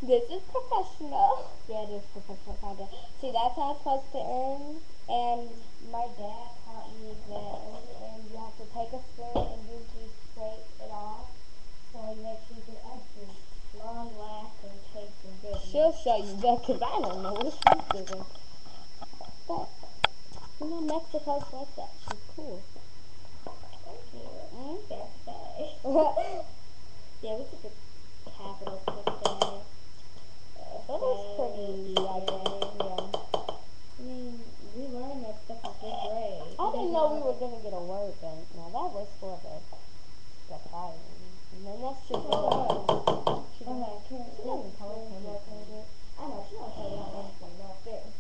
This is professional. Yeah, it is professional content. See, that's how it's supposed to end. And my dad taught me that and you have to take a spoon and usually scrape it off. So you make sure you get extra long lasting taste and good. She'll show you that because I don't know what she's doing. But, you know, Mexico's like that. She's cool. Thank you. Yeah, we took a capital today. That was pretty easy, I think. Yeah. I mean, we learned that stuff in 5th grade. I didn't know we were going to get a word bank. Now, that was sort of surprising. And then that's just she doesn't tell us anything. I know, she don't tell you anything. No offense.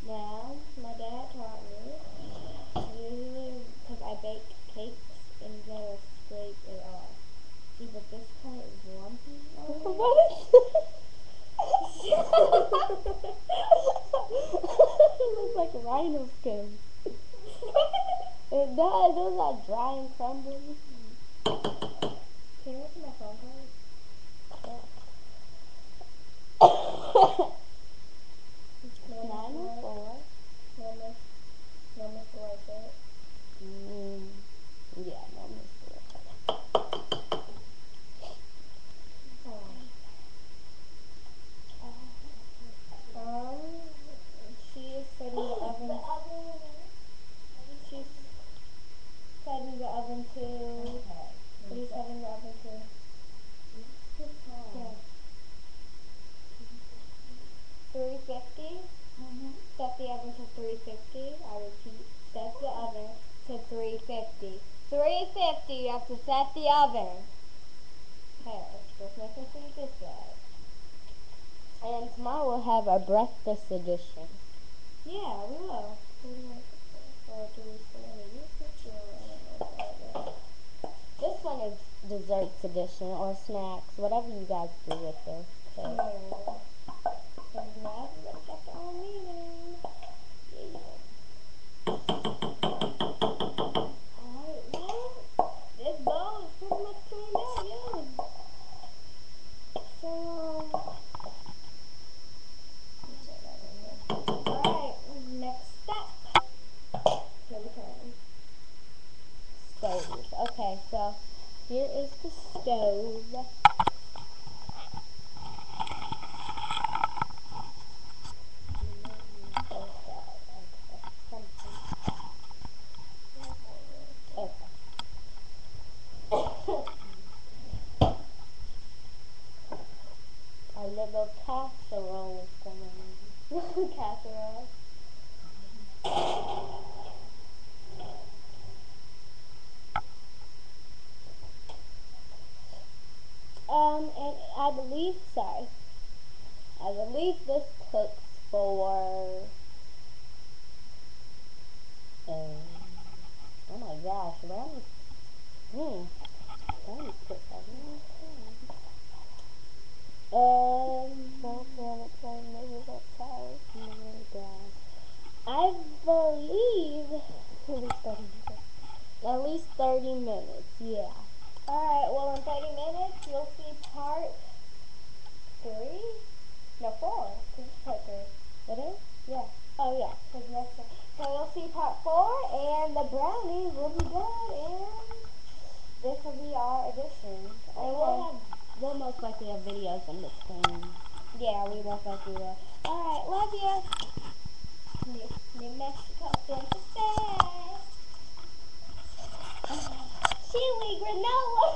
Now, my dad taught me, usually, because I bake cakes and then scrape it off. See, but this part is lumpy. What? It looks like a rhino skin. It does. It was like dry and crumbly. Can you look at my phone card? Yeah. 904. No mistake. Yeah, no mistake. She is setting the oven. She's setting the oven to. What are you setting the oven to? Yeah. 350. Set the oven to 350. I repeat, set the oven to 350. 350. You have to set the oven. Okay, just making sure you get that. And tomorrow we'll have our breakfast edition. Yeah, we will. Or do we still want to use this? This one is desserts edition or snacks, whatever you guys do with this. Okay. Because now let's get the own meeting. Alright, well, this bowl is pretty much cleaned out, yeah. So, alright, next step. Stove. Okay, so here is the stove. Our little casserole is coming. Casserole. And I believe this cooks for, oh my gosh, let me put that in. Maybe that's how. Oh my gosh. I believe at least 30 minutes, yeah. Alright, well in 30 minutes you'll see part 3? No, 4. This is part 3. It is? Yeah. Oh yeah, because next one. So you'll see part 4 and the brownies will be done and this will be our addition. And we'll most likely have videos in between. Yeah, we most likely will. Alright, love you. New Mexico Santa Fe. Chewy granola.